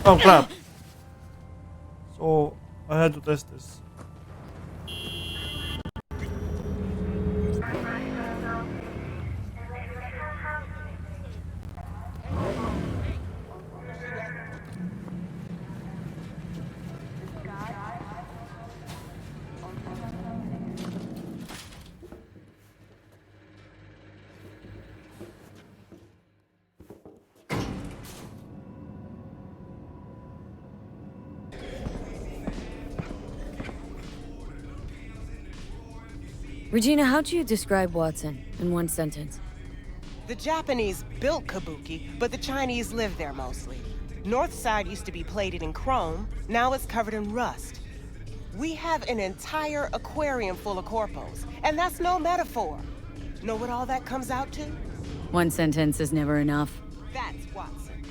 Oh crap. So I had to test this. Regina, how'd you describe Watson in one sentence? The Japanese built Kabuki, but the Chinese live there mostly. North side used to be plated in chrome, now it's covered in rust. We have an entire aquarium full of corpos, and that's no metaphor. Know what all that comes out to? One sentence is never enough. That's Watson.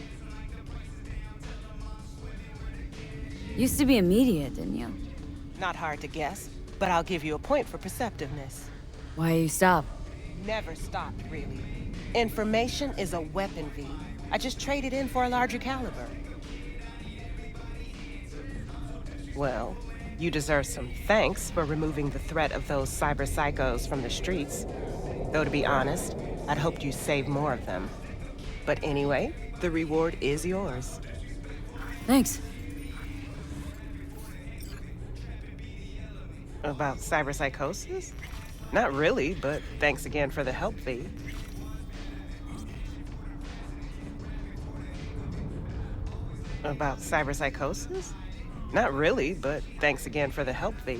Used to be immediate, didn't you? Not hard to guess, but I'll give you a point for perceptiveness. Why you stop? Never stopped, really. Information is a weapon, V. I just traded in for a larger caliber. Well, you deserve some thanks for removing the threat of those cyber psychos from the streets. Though to be honest, I'd hoped you'd save more of them. But anyway, the reward is yours. Thanks. About cyberpsychosis? Not really, but thanks again for the help, V. About cyberpsychosis? Not really, but thanks again for the help, V.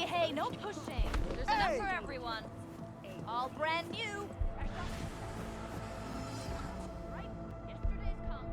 Hey, no pushing. There's enough for everyone. All brand new. Right? Yesterday's come.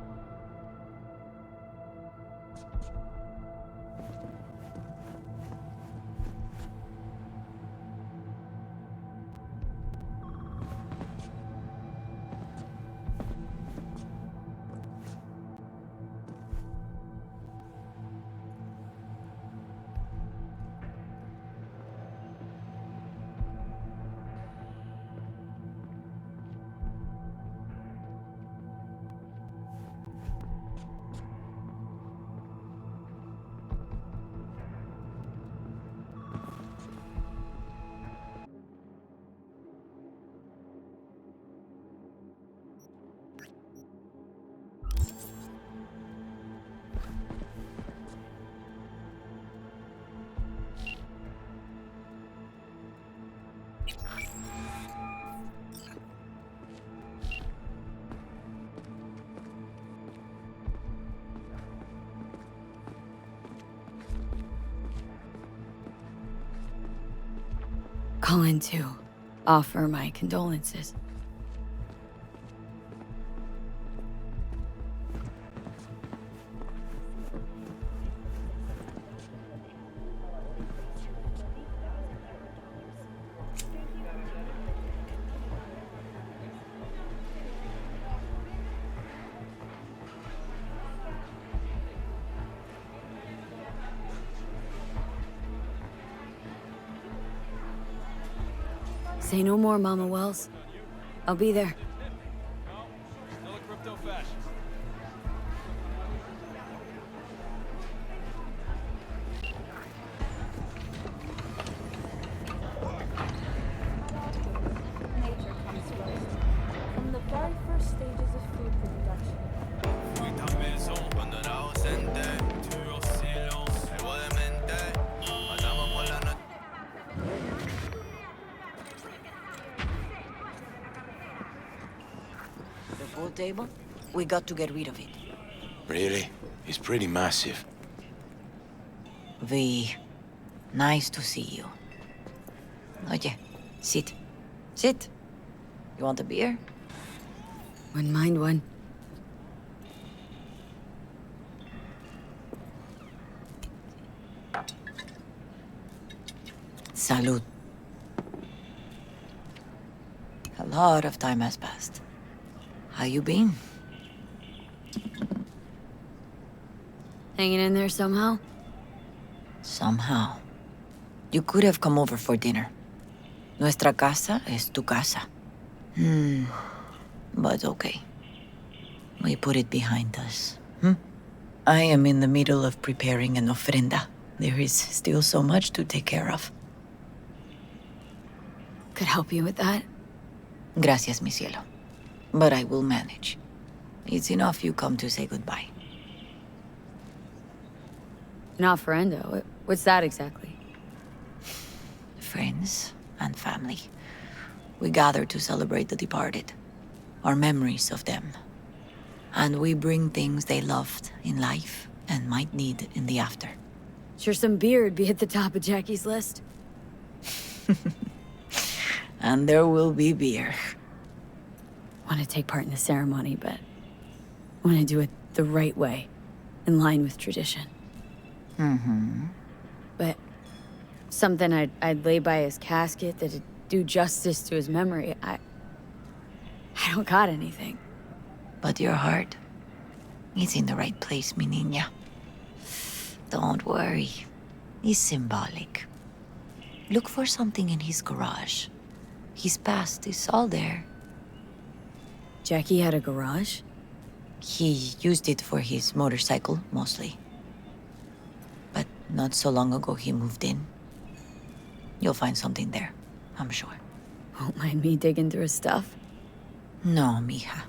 Call in to offer my condolences. Say no more, Mama Wells. I'll be there. Still a crypto fashion. Nature comes first. From the very first stages of food production. Fui ta maison cuando era ausente. Tu silence, algo de mente. Pasamos por la noche. The pool table? We got to get rid of it. Really? He's pretty massive. V, nice to see you. Oye, sit. Sit. You want a beer? Wouldn't mind one. Salud. A lot of time has passed. How you been? Hanging in there somehow? Somehow. You could have come over for dinner. Nuestra casa es tu casa. But okay. We put it behind us. I am in the middle of preparing an ofrenda. There is still so much to take care of. Could help you with that. Gracias, mi cielo. But I will manage. It's enough you come to say goodbye. An offerenda? What's that exactly? Friends and family. We gather to celebrate the departed. Our memories of them. And we bring things they loved in life and might need in the after. Sure some beer would be at the top of Jackie's list. And there will be beer. Want to take part in the ceremony, but want to do it the right way, in line with tradition. But something I'd lay by his casket that'd do justice to his memory. I don't got anything. But your heart is in the right place, mi niña. Don't worry. It's symbolic. Look for something in his garage. His past is all there. Jackie had a garage? He used it for his motorcycle, mostly. But not so long ago, he moved in. You'll find something there, I'm sure. Won't mind me digging through his stuff. No, mija.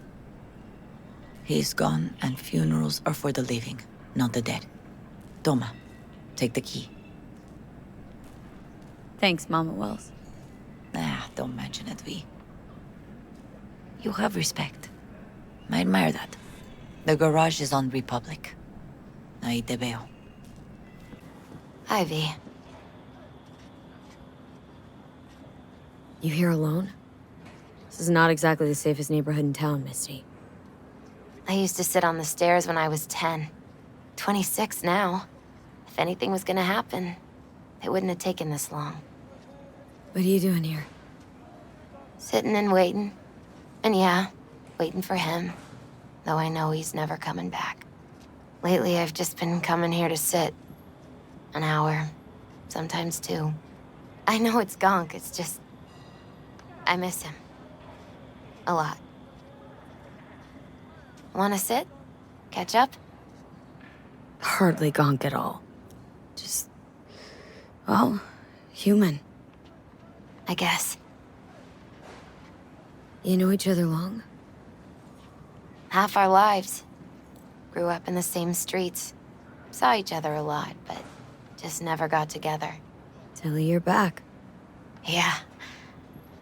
He's gone, and funerals are for the living, not the dead. Toma, take the key. Thanks, Mama Wells. Don't mention it, V. You have respect. I admire that. The garage is on Republic. Ahí te veo. Hi, V. You here alone? This is not exactly the safest neighborhood in town, Misty. I used to sit on the stairs when I was 10. 26 now. If anything was gonna happen, it wouldn't have taken this long. What are you doing here? Sitting and waiting. And yeah, waiting for him. Though I know he's never coming back. Lately, I've just been coming here to sit. An hour. Sometimes 2. I know it's gonk, it's just... I miss him. A lot. Wanna sit? Catch up? Hardly gonk at all. Just... well, human. I guess. You know each other long? Half our lives. Grew up in the same streets. Saw each other a lot, but just never got together. Till a year back. Yeah.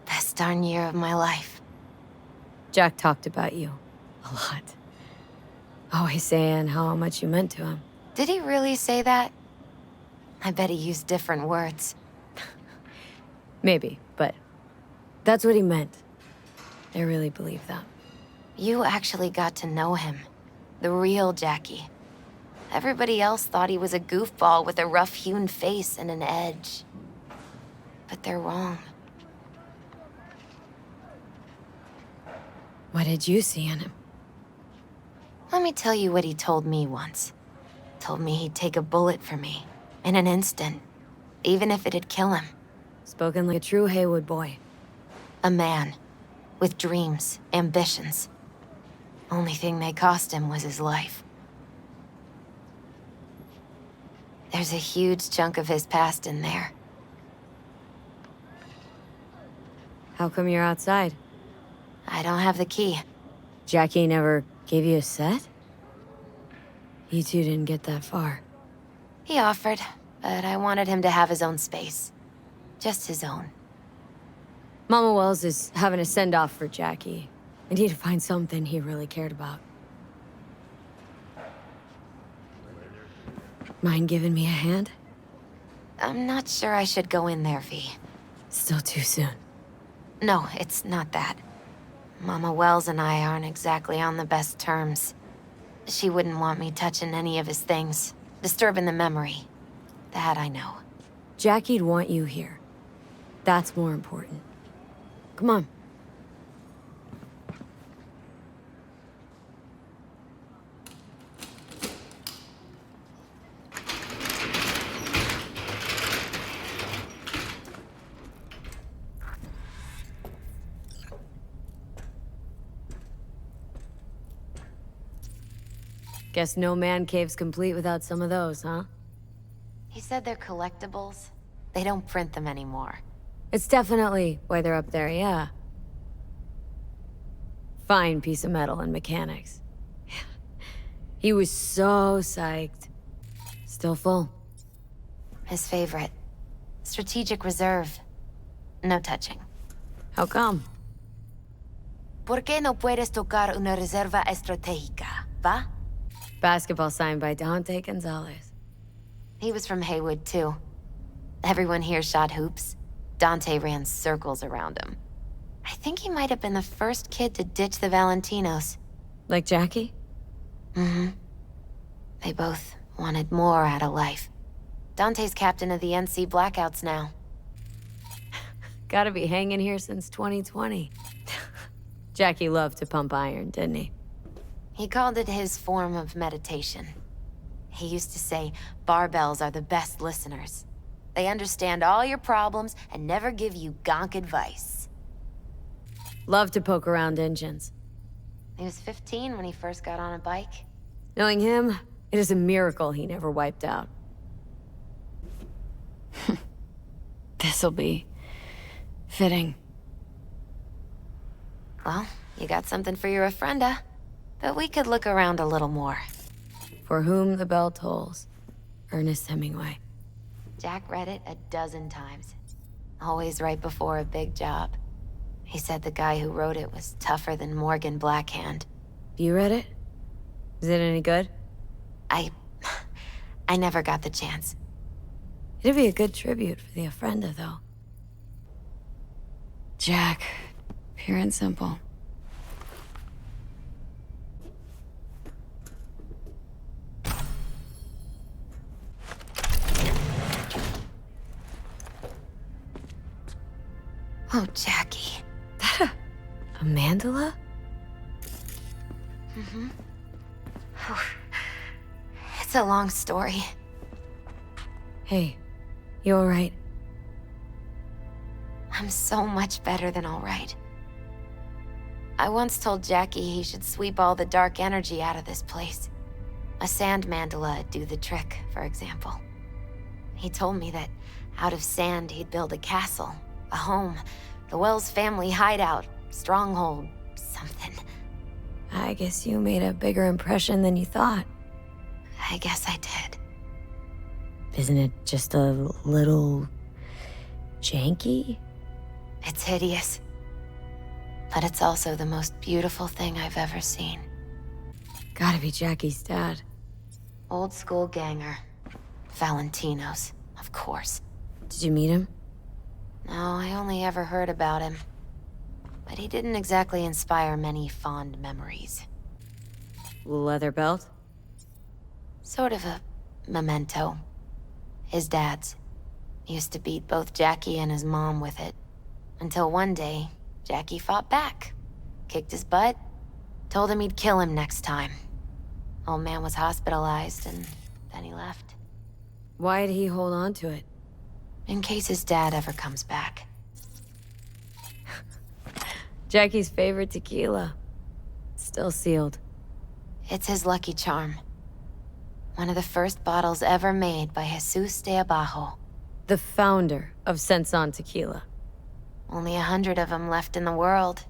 Best darn year of my life. Jack talked about you. A lot. Always saying how much you meant to him. Did he really say that? I bet he used different words. Maybe, but that's what he meant. I really believe that. You actually got to know him. The real Jackie. Everybody else thought he was a goofball with a rough-hewn face and an edge. But they're wrong. What did you see in him? Let me tell you what he told me once. Told me he'd take a bullet for me. In an instant. Even if it'd kill him. Spoken like a true Haywood boy. A man. With dreams, ambitions. Only thing they cost him was his life. There's a huge chunk of his past in there. How come you're outside? I don't have the key. Jackie never gave you a set? You two didn't get that far. He offered, but I wanted him to have his own space. Just his own. Mama Wells is having a send-off for Jackie. I need to find something he really cared about. Mind giving me a hand? I'm not sure I should go in there, V. Still too soon. No, it's not that. Mama Wells and I aren't exactly on the best terms. She wouldn't want me touching any of his things, disturbing the memory. That I know. Jackie'd want you here. That's more important. Come on. Guess no man cave's complete without some of those, huh? He said they're collectibles. They don't print them anymore. It's definitely why they're up there, yeah. Fine piece of metal and mechanics. He was so psyched. Still full. His favorite. Strategic reserve. No touching. How come? ¿Por qué no puedes tocar una reserva estratégica, va? Basketball signed by Dante Gonzalez. He was from Haywood, too. Everyone here shot hoops. Dante ran circles around him. I think he might have been the first kid to ditch the Valentinos. Like Jackie? Mm-hmm. They both wanted more out of life. Dante's captain of the NC Blackouts now. Gotta be hanging here since 2020. Jackie loved to pump iron, didn't he? He called it his form of meditation. He used to say, barbells are the best listeners. They understand all your problems and never give you gonk advice. Loved to poke around engines. He was 15 when he first got on a bike. Knowing him, it is a miracle he never wiped out. This'll be fitting. Well, you got something for your ofrenda. But we could look around a little more. For whom the bell tolls. Ernest Hemingway. Jack read it a dozen times. Always right before a big job. He said the guy who wrote it was tougher than Morgan Blackhand. You read it? Is it any good? I never got the chance. It'd be a good tribute for the ofrenda, though. Jack. Pure and simple. Oh, Jackie. That a mandala? Mm-hmm. It's a long story. Hey, you alright? I'm so much better than all right. I once told Jackie he should sweep all the dark energy out of this place. A sand mandala'd do the trick, for example. He told me that out of sand he'd build a castle, a home, the Wells family hideout, stronghold, something. I guess you made a bigger impression than you thought. I guess I did. Isn't it just a little janky? It's hideous. But it's also the most beautiful thing I've ever seen. Gotta be Jackie's dad. Old school ganger. Valentinos, of course. Did you meet him? No, I only ever heard about him. But he didn't exactly inspire many fond memories. Leather belt? Sort of a memento. His dad's. Used to beat both Jackie and his mom with it. Until one day, Jackie fought back. Kicked his butt. Told him he'd kill him next time. Old man was hospitalized and then he left. Why'd he hold on to it? In case his dad ever comes back. Jackie's favorite tequila. Still sealed. It's his lucky charm. One of the first bottles ever made by Jesus de Abajo. The founder of Senson Tequila. Only 100 of them left in the world.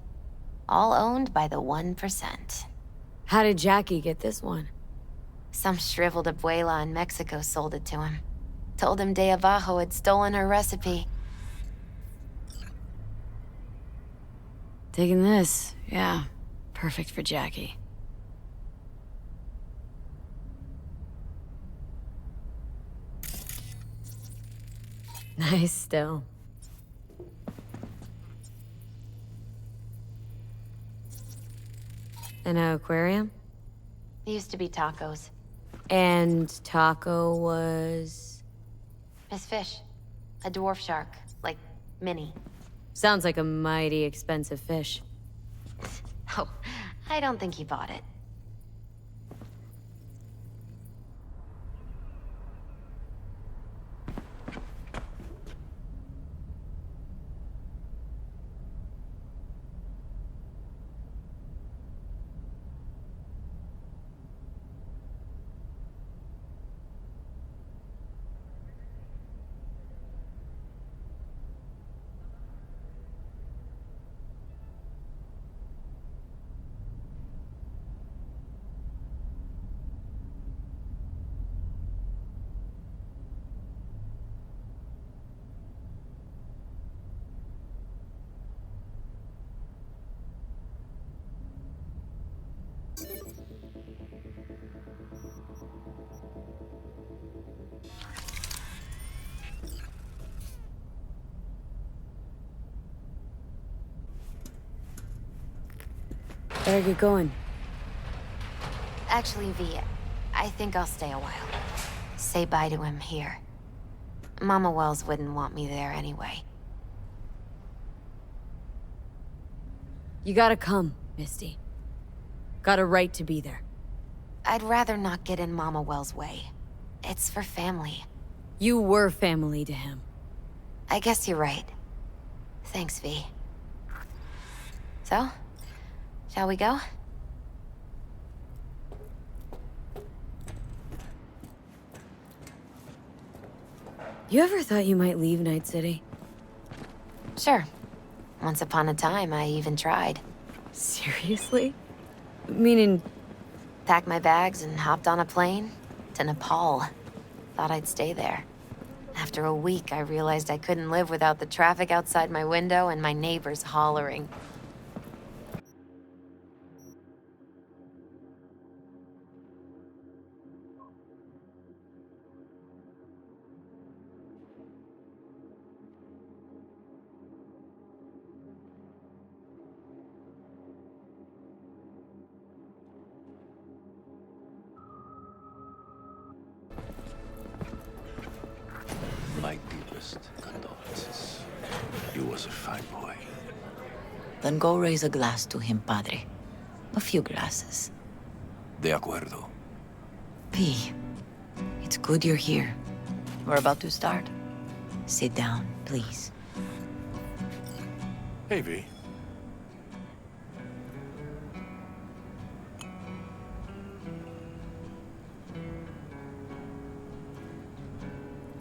All owned by the 1%. How did Jackie get this one? Some shriveled abuela in Mexico sold it to him. Told him de Abajo had stolen her recipe. Taking this, yeah. Perfect for Jackie. Nice still. An aquarium? It used to be Taco's. And Taco was... Miss Fish. A dwarf shark. Like, mini. Sounds like a mighty expensive fish. Oh, I don't think he bought it. Better get going. Actually, V, I think I'll stay a while. Say bye to him here. Mama Wells wouldn't want me there anyway. You gotta come, Misty. Got a right to be there. I'd rather not get in Mama Wells' way. It's for family. You were family to him. I guess you're right. Thanks, V. So, shall we go? You ever thought you might leave Night City? Sure. Once upon a time, I even tried. Seriously? Meaning... Packed my bags and hopped on a plane to Nepal. Thought I'd stay there. After a week, I realized I couldn't live without the traffic outside my window and my neighbors hollering. My deepest condolences. You was a fine boy. Then go raise a glass to him, Padre. A few glasses. De acuerdo. V, it's good you're here. We're about to start. Sit down, please. Hey, V.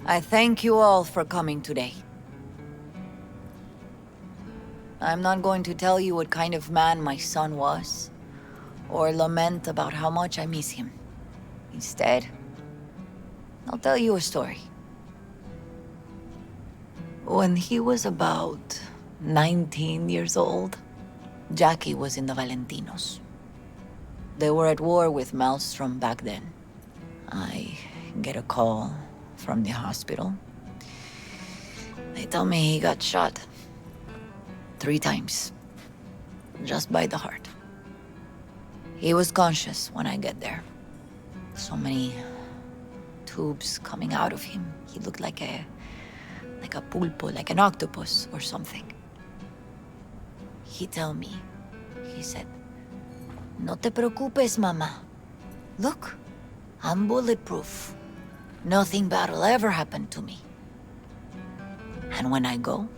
I thank you all for coming today. I'm not going to tell you what kind of man my son was, or lament about how much I miss him. Instead, I'll tell you a story. When he was about 19 years old, Jackie was in the Valentinos. They were at war with Maelstrom back then. I get a call from the hospital. They tell me he got shot 3 times, just by the heart. He was conscious when I get there. So many tubes coming out of him. He looked like a pulpo, like an octopus or something. He tell me, he said, "No te preocupes, mama. Look, I'm bulletproof. Nothing bad will ever happen to me." And when I go,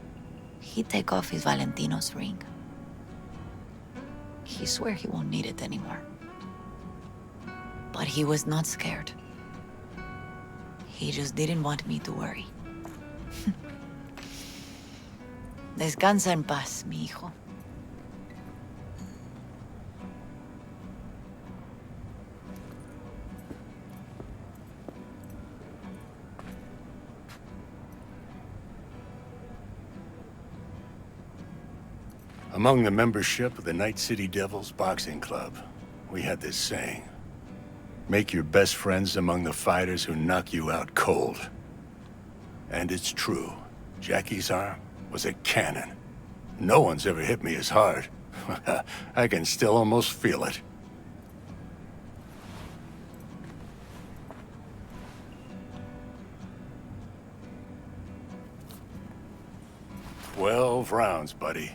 he take off his Valentino's ring. He swear he won't need it anymore. But he was not scared. He just didn't want me to worry. Descansa en paz, mi hijo. Among the membership of the Night City Devils Boxing Club, we had this saying. Make your best friends among the fighters who knock you out cold. And it's true. Jackie's arm was a cannon. No one's ever hit me as hard. I can still almost feel it. 12 rounds, buddy.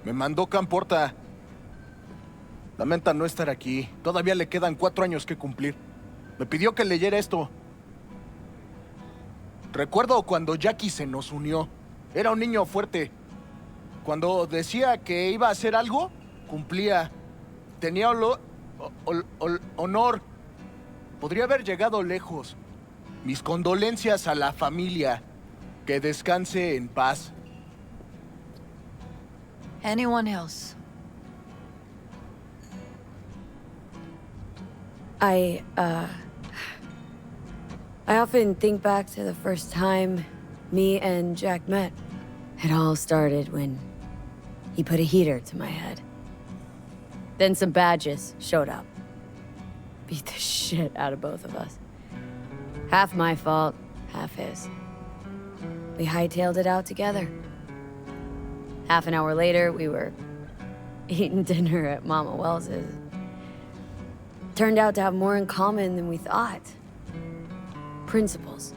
Me mandó Camporta. Lamenta no estar aquí. Todavía le quedan 4 años que cumplir. Me pidió que leyera esto. Recuerdo cuando Jackie se nos unió. Era un niño fuerte. Cuando decía que iba a hacer algo, cumplía. Tenía honor. Podría haber llegado lejos. Mis condolencias a la familia. Que descanse en paz. Anyone else? I often think back to the first time me and Jack met. It all started when he put a heater to my head. Then some badges showed up. Beat the shit out of both of us. Half my fault, half his. We hightailed it out together. Half an hour later, we were eating dinner at Mama Wells's. Turned out to have more in common than we thought. Principles.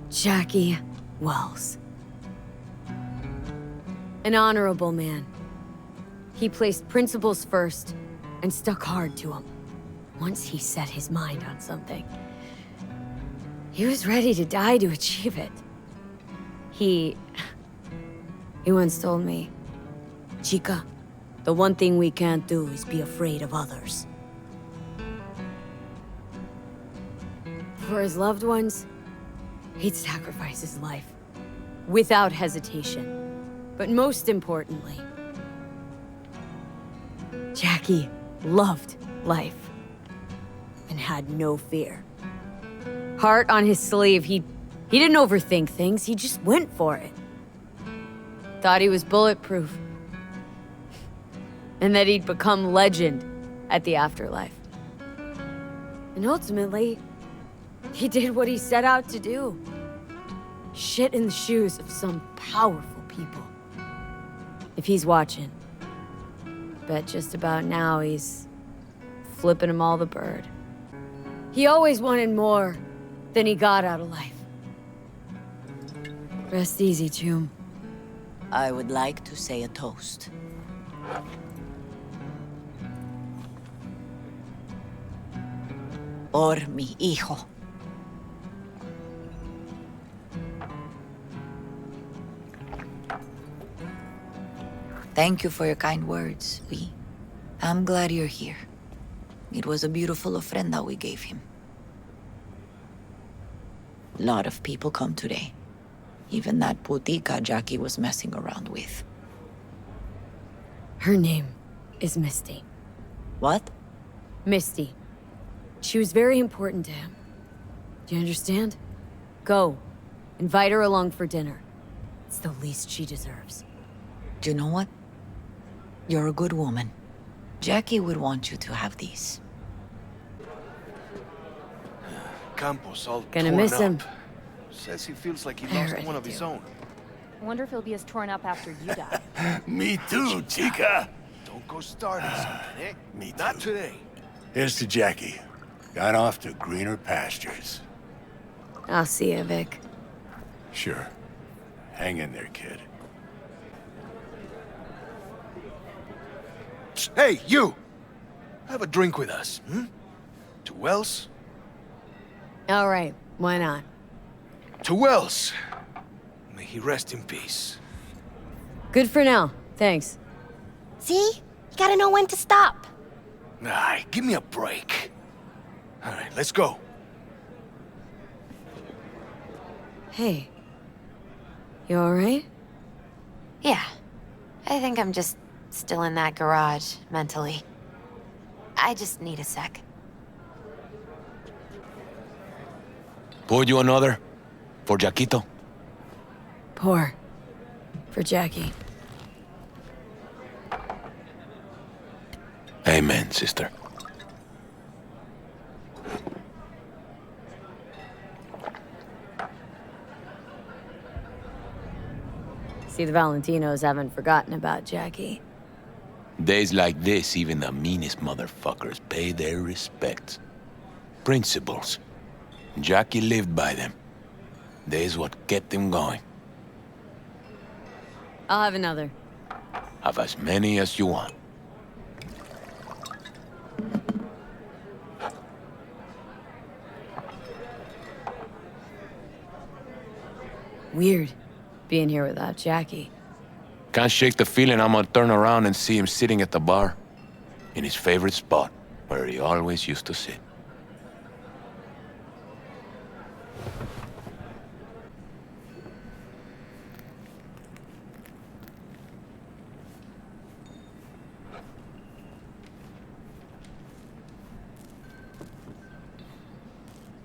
Jackie Wells. An honorable man. He placed principles first and stuck hard to them. Once he set his mind on something, he was ready to die to achieve it. He once told me, "Chica, the one thing we can't do is be afraid of others." For his loved ones, he'd sacrifice his life, without hesitation. But most importantly, Jackie loved life, and had no fear. Heart on his sleeve, he didn't overthink things, he just went for it. Thought he was bulletproof. And that he'd become legend at the afterlife. And ultimately, he did what he set out to do. Shit in the shoes of some powerful people. If he's watching, bet just about now he's flipping them all the bird. He always wanted more than he got out of life. Rest easy, Chum. I would like to say a toast. Por mi hijo. Thank you for your kind words, Vi. I'm glad you're here. It was a beautiful ofrenda we gave him. A lot of people come today. Even that putica Jackie was messing around with. Her name is Misty. What? Misty. She was very important to him. Do you understand? Go. Invite her along for dinner. It's the least she deserves. Do you know what? You're a good woman. Jackie would want you to have these. Campos all Gonna torn miss up. him. Says he feels like he I lost already one of his do. own. I wonder if he'll be as torn up after you die. Me too, chica. Don't go starting something, eh? Me Not too. today. Here's to Jackie. Gone off to greener pastures. I'll see you, Vic. Sure. Hang in there, kid. Hey, you! Have a drink with us, hmm? To Wells? All right, why not? To Wells! May he rest in peace. Good for now, thanks. See? You gotta know when to stop. Ay, give me a break. All right, let's go. Hey. You all right? Yeah. I think I'm just still in that garage, mentally. I just need a sec. Pour you another? For Jaquito? Pour. For Jackie. Amen, sister. See, the Valentinos haven't forgotten about Jackie. Days like this, even the meanest motherfuckers pay their respects. Principles. Jackie lived by them. They's what kept him going. I'll have another. Have as many as you want. Weird, being here without Jackie. Can't shake the feeling I'm gonna turn around and see him sitting at the bar. In his favorite spot, where he always used to sit.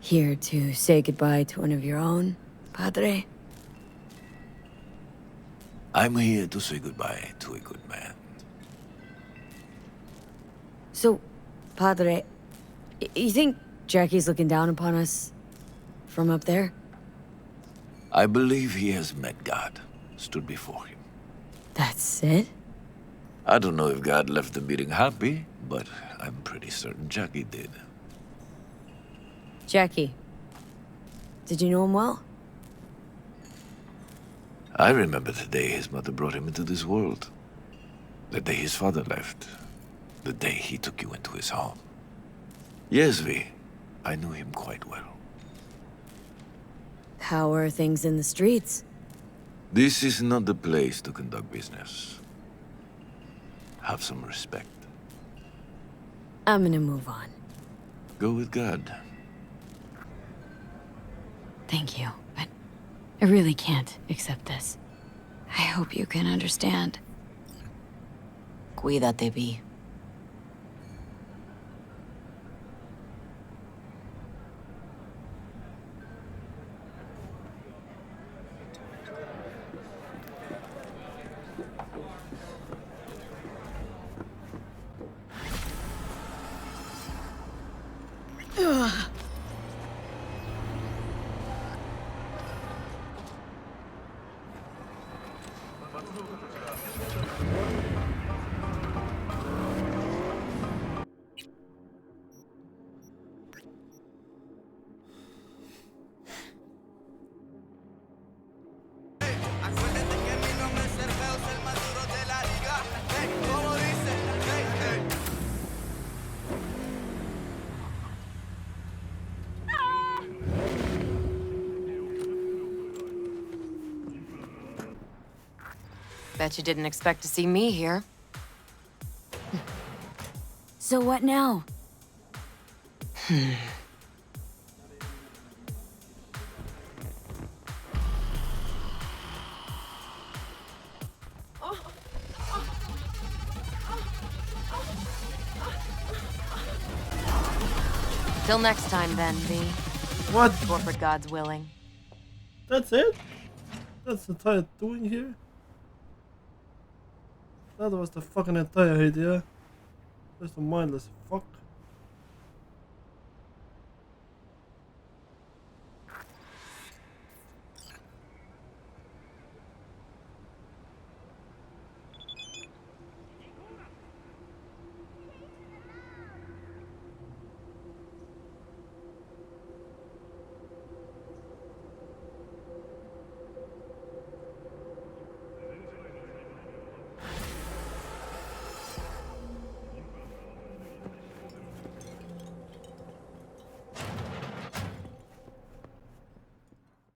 Here to say goodbye to one of your own, Padre? I'm here to say goodbye to a good man. So, Padre, you think Jackie's looking down upon us from up there? I believe he has met God, stood before him. That's it? I don't know if God left the meeting happy, but I'm pretty certain Jackie did. Jackie, did you know him well? I remember the day his mother brought him into this world. The day his father left. The day he took you into his home. Yes, V. I knew him quite well. How are things in the streets? This is not the place to conduct business. Have some respect. I'm gonna move on. Go with God. Thank you, but I really can't accept this. I hope you can understand. Cuídate, Vi. Acuérdate que mi nombre es Cerveo, es el más duro de la liga. Hey, como dice, hey, hey. Bet you didn't expect to see me here. So what now? Till next time then, V. What? Corporate God's willing. That's it? That's the entire doing here? That was the fucking entire idea. Just a mindless fuck.